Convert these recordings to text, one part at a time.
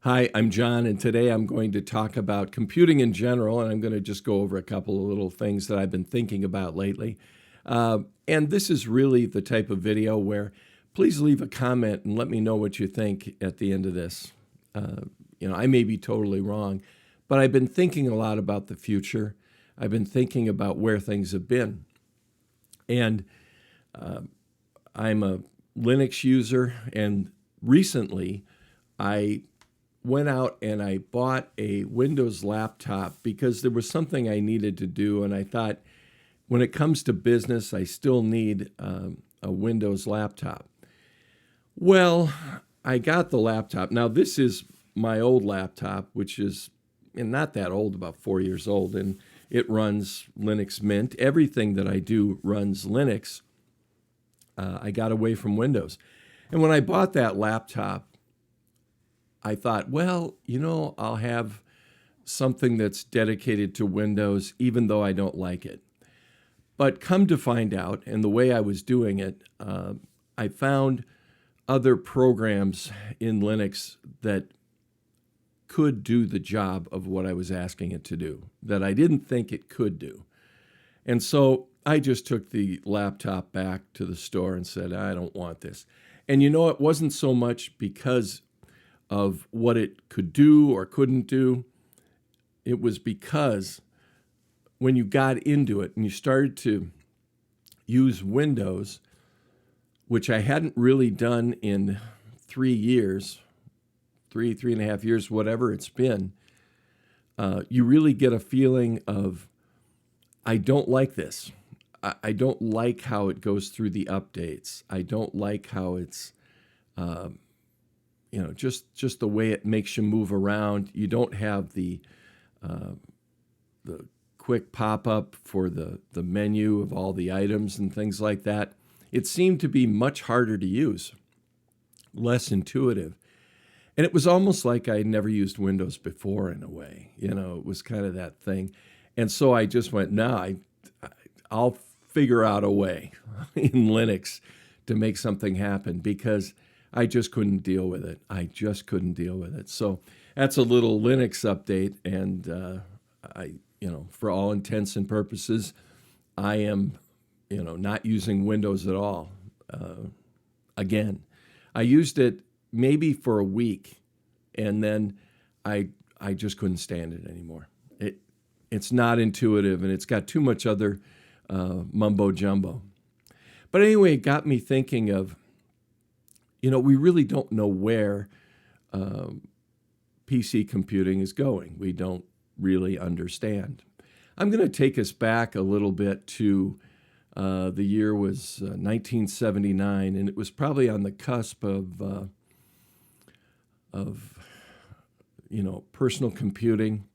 Hi, I'm John, and today I'm going to talk about computing in general, and I'm going to just go over a couple of little things that I've been thinking about lately. And this is really the type of video where please leave a comment and let me know what you think at the end of this. I may be totally wrong, but I've been thinking a lot about the future. I've been thinking about where things have been. And I'm a Linux user, and recently I went out and I bought a Windows laptop because there was something I needed to do. And I thought, when it comes to business, I still need a Windows laptop. Well, I got the laptop. Now, this is my old laptop, which is not that old, about 4 years old, and it runs Linux Mint. Everything that I do runs Linux. I got away from Windows. And when I bought that laptop, I thought, well, I'll have something that's dedicated to Windows, even though I don't like it. But come to find out, and the way I was doing it, I found other programs in Linux that could do the job of what I was asking it to do, that I didn't think it could do. And so I just took the laptop back to the store and said, I don't want this. And it wasn't so much because of what it could do or couldn't do. It was because when you got into it and you started to use Windows, which I hadn't really done in 3 years, three and a half years, whatever it's been, you really get a feeling of, I don't like this. I don't like how it goes through the updates. I don't like how it's just the way it makes you move around. You don't have the quick pop-up for the menu of all the items and things like that. It seemed to be much harder to use, less intuitive. And it was almost like I had never used Windows before in a way. It was kind of that thing. And so I just went, no, I'll figure out a way in Linux to make something happen, because I just couldn't deal with it. I just couldn't deal with it. So that's a little Linux update. And for all intents and purposes, I am, not using Windows at all. Again, I used it maybe for a week, and then I just couldn't stand it anymore. It's not intuitive, and it's got too much other mumbo jumbo. But anyway, it got me thinking of, we really don't know where PC computing is going. We don't really understand. I'm going to take us back a little bit to the year was 1979, and it was probably on the cusp of personal computing.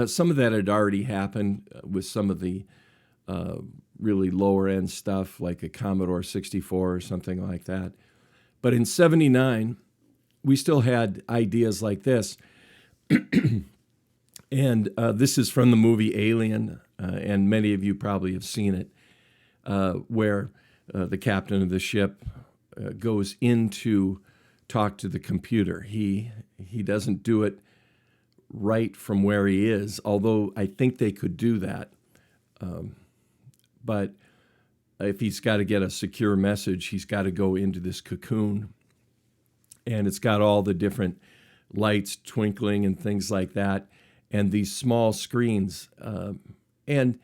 Some of that had already happened with some of the really lower end stuff, like a Commodore 64 or something like that. But in 79, we still had ideas like this. And this is from the movie Alien, and many of you probably have seen it, where the captain of the ship goes in to talk to the computer. He doesn't do it right from where he is, although I think they could do that. But if he's got to get a secure message, he's got to go into this cocoon, and it's got all the different lights twinkling and things like that, and these small screens. And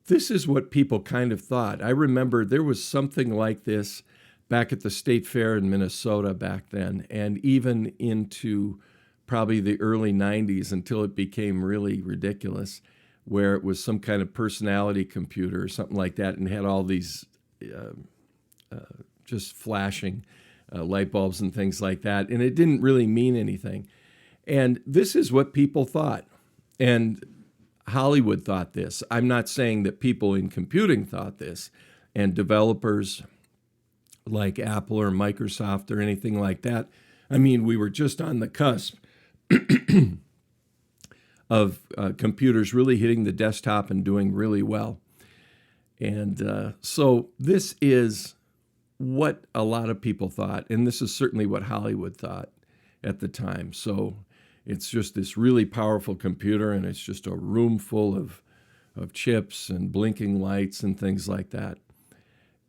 this is what people kind of thought. I remember there was something like this back at the State Fair in Minnesota back then, and even into probably the early 90s, until it became really ridiculous, where it was some kind of personality computer or something like that, and had all these just flashing light bulbs and things like that. And it didn't really mean anything. And this is what people thought. And Hollywood thought this. I'm not saying that people in computing thought this, and developers like Apple or Microsoft or anything like that. I mean, we were just on the cusp of computers really hitting the desktop and doing really well. And so this is what a lot of people thought, and this is certainly what Hollywood thought. at the time. So it's just this really powerful computer, and it's just a room full of chips and blinking lights and things like that.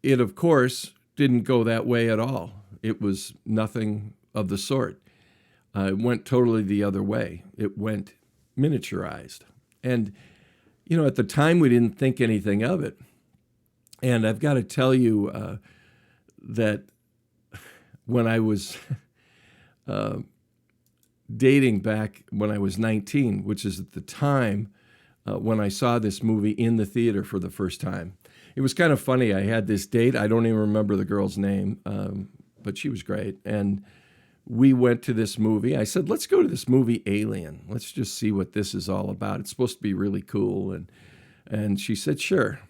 It, of course, didn't go that way at all. It was nothing of the sort. It went totally the other way. It went miniaturized. And, at the time we didn't think anything of it. And I've got to tell you that when I was dating back when I was 19, which is at the time when I saw this movie in the theater for the first time. It was kind of funny. I had this date. I don't even remember the girl's name, but she was great. And we went to this movie. I said, let's go to this movie Alien. Let's just see what this is all about. It's supposed to be really cool. And she said, sure.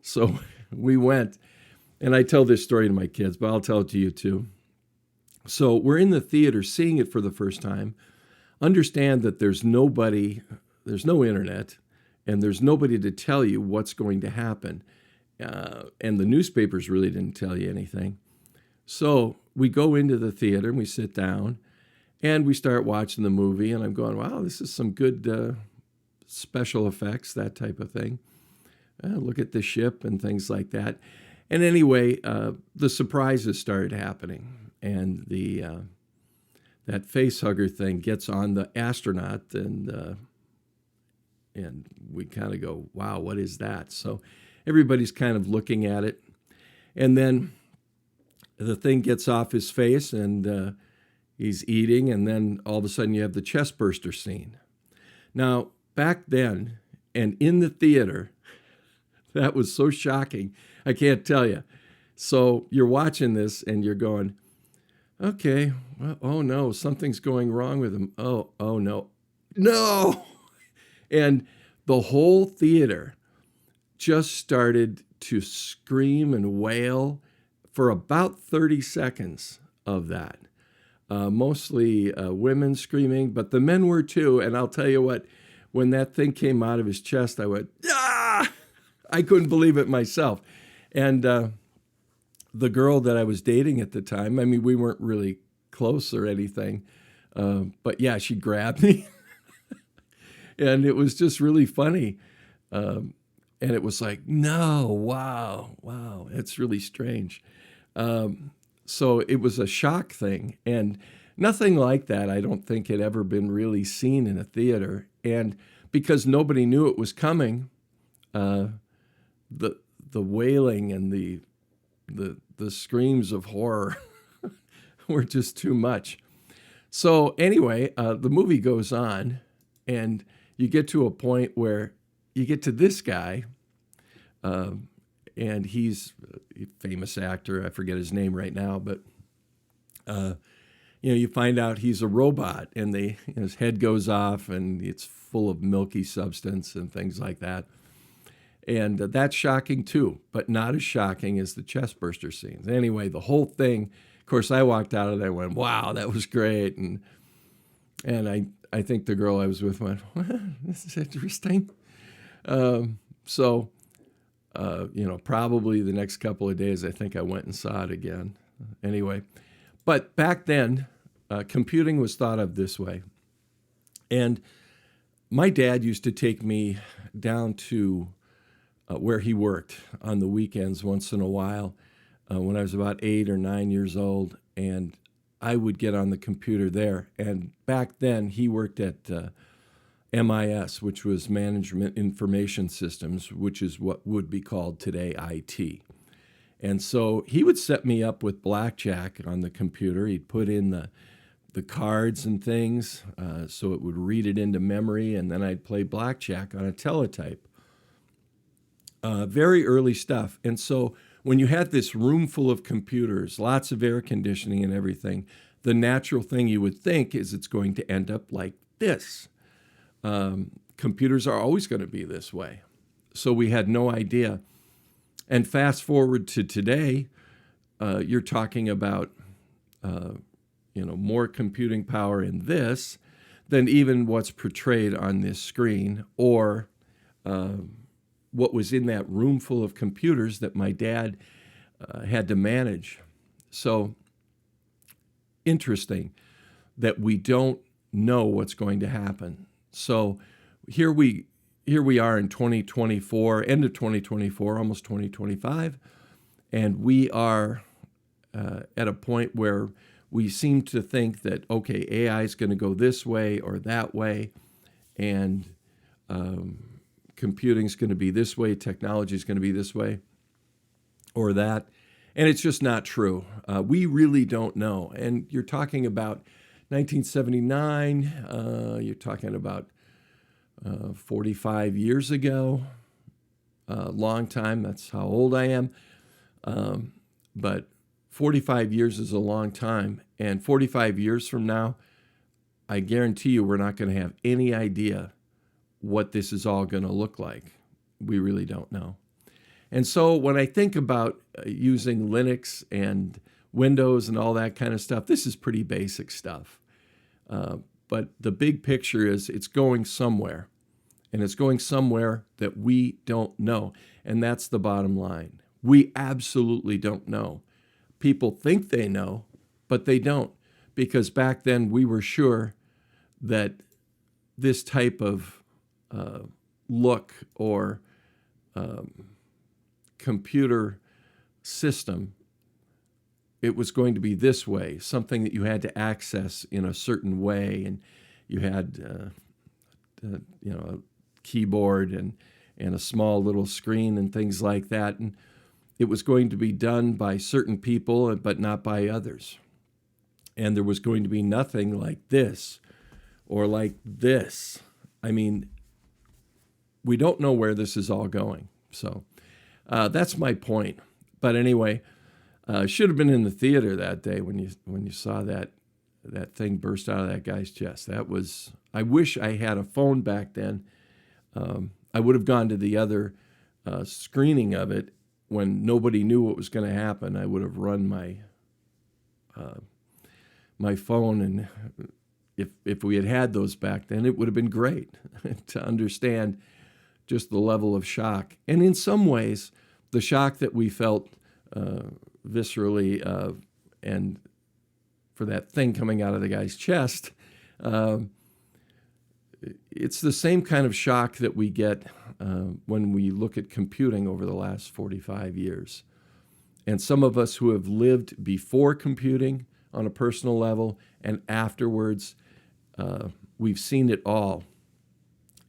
So we went. And I tell this story to my kids, but I'll tell it to you too. So we're in the theater seeing it for the first time. Understand that there's no internet, and there's nobody to tell you what's going to happen. And the newspapers really didn't tell you anything. So we go into the theater and we sit down and we start watching the movie. And I'm going, wow, this is some good special effects, that type of thing. Look at the ship and things like that. And anyway, the surprises started happening. And that facehugger thing gets on the astronaut, and we kind of go, wow, what is that? So everybody's kind of looking at it. And then the thing gets off his face, and he's eating, and then all of a sudden you have the chest burster scene. Now, back then, and in the theater, that was so shocking, I can't tell you. So you're watching this, and you're going, okay, well, oh no, something's going wrong with him. Oh no. No! And the whole theater just started to scream and wail for about 30 seconds of that. Mostly women screaming, but the men were too. And I'll tell you what, when that thing came out of his chest, I went, ah! I couldn't believe it myself. And the girl that I was dating at the time, I mean, we weren't really close or anything, but yeah, she grabbed me. And it was just really funny. And it was like, no, wow, it's really strange. So it was a shock thing. And nothing like that, I don't think, had ever been really seen in a theater. And because nobody knew it was coming, the wailing and the screams of horror were just too much. So anyway, the movie goes on, and you get to a point where you get to this guy, and he's a famous actor. I forget his name right now, but you find out he's a robot, and his head goes off, and it's full of milky substance and things like that. And that's shocking too, but not as shocking as the chest burster scenes. Anyway, the whole thing, of course, I walked out of there and went, wow, that was great. And I think the girl I was with went, well, this is interesting. Probably the next couple of days, I think I went and saw it again. Anyway, but back then, computing was thought of this way. And my dad used to take me down to where he worked on the weekends once in a while when I was about 8 or 9 years old, and I would get on the computer there. And back then, he worked at MIS, which was Management Information Systems, which is what would be called today IT. And so he would set me up with blackjack on the computer. He'd put in the cards and things so it would read it into memory, and then I'd play blackjack on a teletype. Very early stuff. And so when you had this room full of computers, lots of air conditioning and everything, the natural thing you would think is it's going to end up like this. Computers are always going to be this way. So we had no idea. And fast forward to today, you're talking about more computing power in this than even what's portrayed on this screen, or what was in that room full of computers that my dad had to manage. So interesting. that we don't know what's going to happen. So here we are in 2024, end of 2024, almost 2025, and we are at a point where we seem to think that, okay, AI is going to go this way or that way, and computing is going to be this way, technology is going to be this way or that. And it's just not true. We really don't know. And you're talking about 1979, you're talking about 45 years ago, a long time. That's how old I am. But 45 years is a long time. And 45 years from now, I guarantee you we're not going to have any idea what this is all going to look like. We really don't know. And so when I think about using Linux and Windows and all that kind of stuff, this is pretty basic stuff. But the big picture is it's going somewhere. And it's going somewhere that we don't know. And that's the bottom line. We absolutely don't know. People think they know, but they don't. Because back then we were sure that this type of look or computer system, it was going to be this way, something that you had to access in a certain way, and you had a keyboard and a small little screen and things like that, and it was going to be done by certain people but not by others. And there was going to be nothing like this or like this. I mean, we don't know where this is all going. So that's my point. But anyway, should have been in the theater that day when you saw that thing burst out of that guy's chest. That was. I wish I had a phone back then. I would have gone to the other screening of it when nobody knew what was going to happen. I would have run my phone, and if we had had those back then, it would have been great to understand just the level of shock. And in some ways, the shock that we felt viscerally and for that thing coming out of the guy's chest, it's the same kind of shock that we get when we look at computing over the last 45 years. And some of us who have lived before computing on a personal level and afterwards, we've seen it all.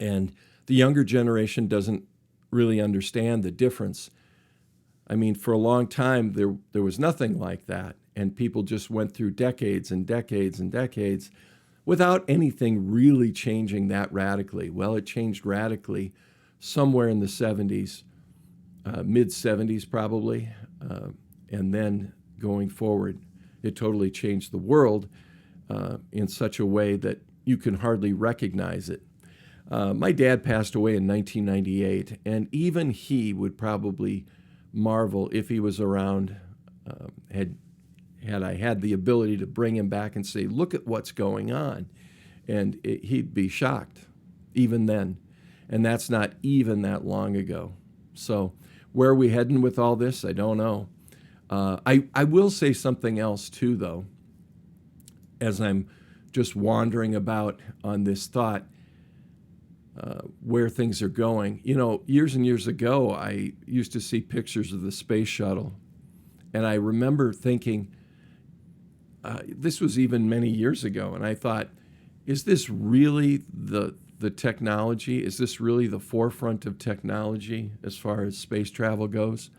And the younger generation doesn't really understand the difference. I mean, for a long time, there was nothing like that. And people just went through decades and decades and decades without anything really changing that radically. Well, it changed radically somewhere in the 70s, mid-70s probably. And then going forward, it totally changed the world in such a way that you can hardly recognize it. My dad passed away in 1998, and even he would probably marvel if he was around, had I had the ability to bring him back and say, look at what's going on. And he'd be shocked, even then. And that's not even that long ago. So where are we heading with all this? I don't know. I will say something else, too, though, as I'm just wandering about on this thought, where things are going. You know, years and years ago, I used to see pictures of the space shuttle. And I remember thinking, this was even many years ago, and I thought, is this really the technology? Is this really the forefront of technology as far as space travel goes?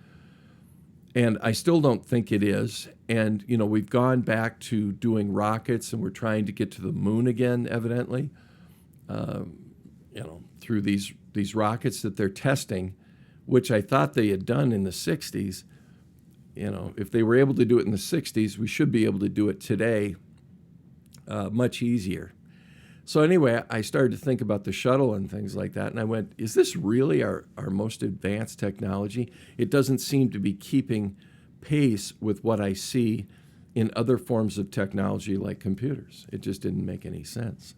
And I still don't think it is. And, you know, we've gone back to doing rockets, and we're trying to get to the moon again, evidently, through these rockets that they're testing, which I thought they had done in the 60s. You know, if they were able to do it in the 60s, we should be able to do it today much easier. So anyway, I started to think about the shuttle and things like that, and I went, is this really our most advanced technology? It doesn't seem to be keeping pace with what I see in other forms of technology like computers. It just didn't make any sense.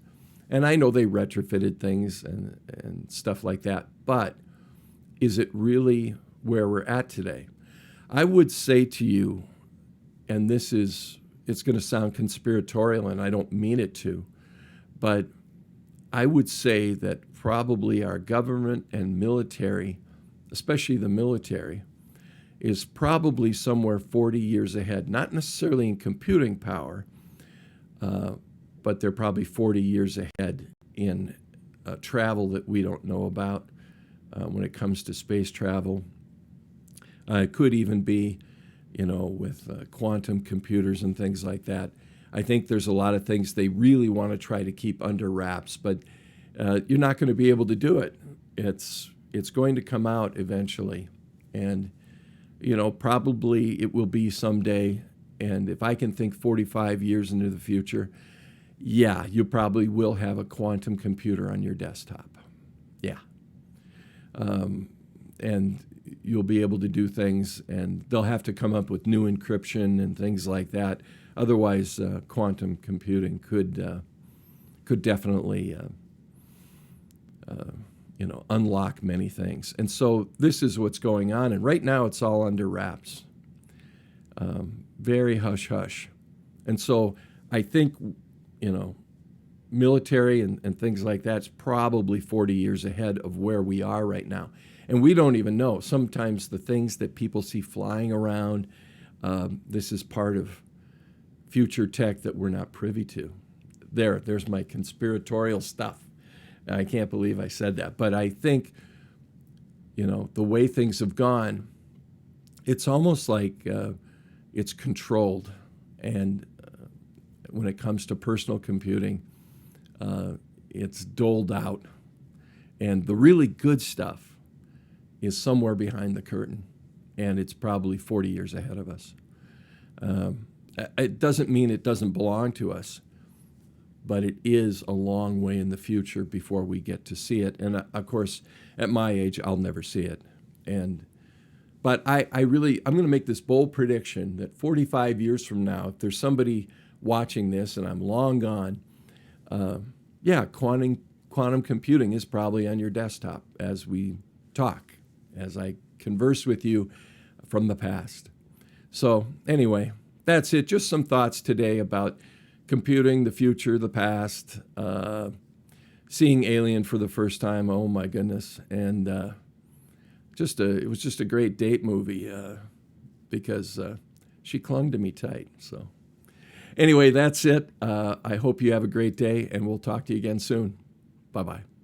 And I know they retrofitted things and stuff like that, but is it really where we're at today? I would say to you, and this is it's going to sound conspiratorial, and I don't mean it to, but I would say that probably our government and military, especially the military, is probably somewhere 40 years ahead, not necessarily in computing power, but they're probably 40 years ahead in travel that we don't know about when it comes to space travel. It could even be, with quantum computers and things like that. I think there's a lot of things they really want to try to keep under wraps, but you're not going to be able to do it. It's going to come out eventually, and probably it will be someday. And if I can think 45 years into the future, yeah, you probably will have a quantum computer on your desktop. Yeah. And you'll be able to do things, and they'll have to come up with new encryption and things like that. Otherwise, quantum computing could definitely unlock many things. And so this is what's going on. And right now it's all under wraps. Very hush-hush. And so I think, military and things like that's probably 40 years ahead of where we are right now. And we don't even know. Sometimes the things that people see flying around, this is part of future tech that we're not privy to. There's my conspiratorial stuff. I can't believe I said that. But I think, the way things have gone, it's almost like it's controlled. And when it comes to personal computing, it's doled out. And the really good stuff is somewhere behind the curtain. And it's probably 40 years ahead of us. It doesn't mean it doesn't belong to us, but it is a long way in the future before we get to see it. And of course, at my age, I'll never see it. But I'm going to make this bold prediction that 45 years from now, if there's somebody watching this and I'm long gone, quantum computing is probably on your desktop as we talk, as I converse with you from the past. So anyway, that's it. Just some thoughts today about computing, the future, the past, seeing Alien for the first time. Oh my goodness. And it was just a great date movie because she clung to me tight. So anyway, that's it. I hope you have a great day, and we'll talk to you again soon. Bye-bye.